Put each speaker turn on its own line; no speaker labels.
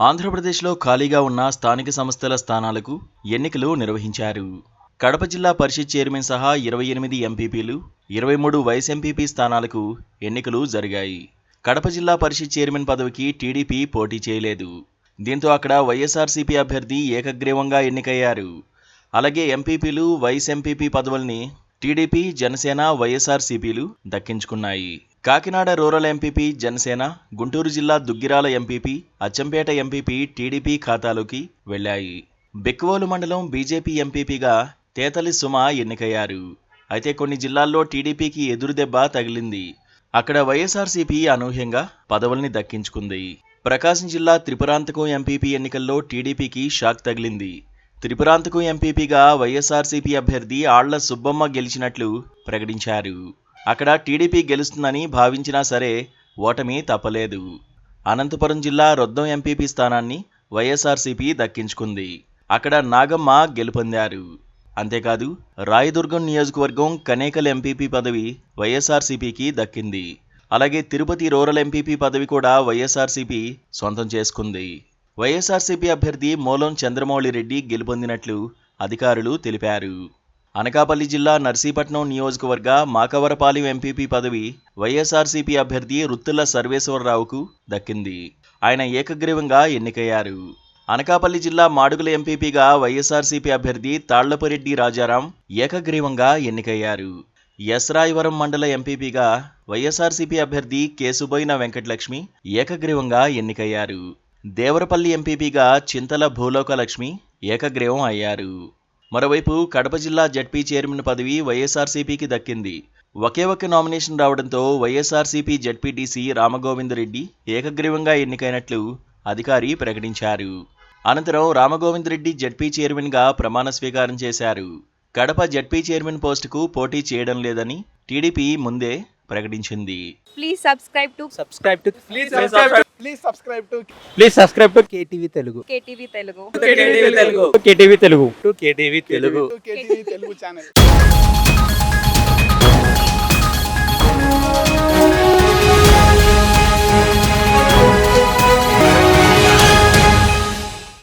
ఆంధ్రప్రదేశ్లో ఖాళీగా ఉన్న స్థానిక సంస్థల స్థానాలకు ఎన్నికలు నిర్వహించారు. కడప జిల్లా పరిషత్ చైర్మన్ సహా 28 ఎంపీపీలు, 23 వైస్ ఎంపీపీ స్థానాలకు ఎన్నికలు జరిగాయి. కడప జిల్లా పరిషత్ చైర్మన్ పదవికి టీడీపీ పోటీ చేయలేదు. దీంతో అక్కడ వైఎస్ఆర్సీపీ అభ్యర్థి ఏకగ్రీవంగా ఎన్నికయ్యారు. అలాగే ఎంపీపీలు, వైస్ ఎంపీపీ పదవుల్ని టీడీపీ, జనసేన, వైఎస్ఆర్సీపీలు దక్కించుకున్నాయి. కాకినాడ రూరల్ ఎంపీపీ జనసేన, గుంటూరు జిల్లా దుగ్గిరాల ఎంపీపీ, అచ్చంపేట ఎంపీపీ టీడీపీ ఖాతాలోకి వెళ్లాయి. బిక్కవోలు మండలం బీజేపీ ఎంపీపీగా తేతలి సుమ ఎన్నికయ్యారు. అయితే కొన్ని జిల్లాల్లో టీడీపీకి ఎదురుదెబ్బ తగిలింది. అక్కడ వైఎస్ఆర్సీపీ అనూహ్యంగా పదవుల్ని దక్కించుకుంది. ప్రకాశం జిల్లా త్రిపురాంతకం ఎంపీపీ ఎన్నికల్లో టీడీపీకి షాక్ తగిలింది. త్రిపురాంతకం ఎంపీపీగా వైఎస్ఆర్సీపీ అభ్యర్థి ఆళ్ల సుబ్బమ్మ గెలిచినట్లు ప్రకటించారు. అక్కడ టీడీపీ గెలుస్తుందని భావించినా సరే ఓటమి తప్పలేదు. అనంతపురం జిల్లా రొద్దం ఎంపీపీ స్థానాన్ని వైఎస్ఆర్సీపీ దక్కించుకుంది. అక్కడ నాగమ్మ గెలుపొందారు. అంతేకాదు రాయదుర్గం నియోజకవర్గం కనేకల్ ఎంపీపీ పదవి వైఎస్ఆర్సీపీకి దక్కింది. అలాగే తిరుపతి రూరల్ ఎంపీపీ పదవి కూడా వైఎస్ఆర్సీపీ సొంతం చేసుకుంది. వైఎస్ఆర్సీపీ అభ్యర్థి మూలం చంద్రమౌళిరెడ్డి గెలుపొందినట్లు అధికారులు తెలిపారు. అనకాపల్లి జిల్లా నర్సీపట్నం నియోజకవర్గ మాకవరపాలెం ఎంపీపీ పదవి వైఎస్ఆర్సీపీ అభ్యర్థి రుత్తుల సర్వేశ్వరరావుకు దక్కింది. ఆయన ఏకగ్రీవంగా ఎన్నికయ్యారు. అనకాపల్లి జిల్లా మాడుగుల ఎంపీపీగా వైఎస్ఆర్సీపీ అభ్యర్థి తాళ్లపరెడ్డి రాజారాం ఏకగ్రీవంగా ఎన్నికయ్యారు. యస్రాయవరం మండల ఎంపీపీగా వైఎస్ఆర్సీపీ అభ్యర్థి కేసుబోయిన వెంకటలక్ష్మి ఏకగ్రీవంగా ఎన్నికయ్యారు. దేవరపల్లి ఎంపీపీగా చింతల భూలోకలక్ష్మి ఏకగ్రీవం అయ్యారు. మరోవైపు కడప జిల్లా జడ్పీ చైర్మన్ పదవి వైఎస్ఆర్సీపీకి దక్కింది. ఒకే ఒక్క నామినేషన్ రావడంతో వైఎస్ఆర్సీపీ జడ్పీటీసీ రామగోవిందరెడ్డి ఏకగ్రీవంగా ఎన్నికైనట్లు అధికారి ప్రకటించారు. అనంతరం రామగోవిందరెడ్డి జడ్పీ చైర్మన్గా ప్రమాణ స్వీకారం చేశారు. కడప జడ్పీ చైర్మన్ పోస్టుకు పోటీ చేయడం లేదని టీడీపీ ముందే ప్రకటించింది.
Please subscribe to
KTV Telugu.
KTV Telugu.
KTV Telugu. KTV Telugu. KTV Telugu.
KTV Telugu channel.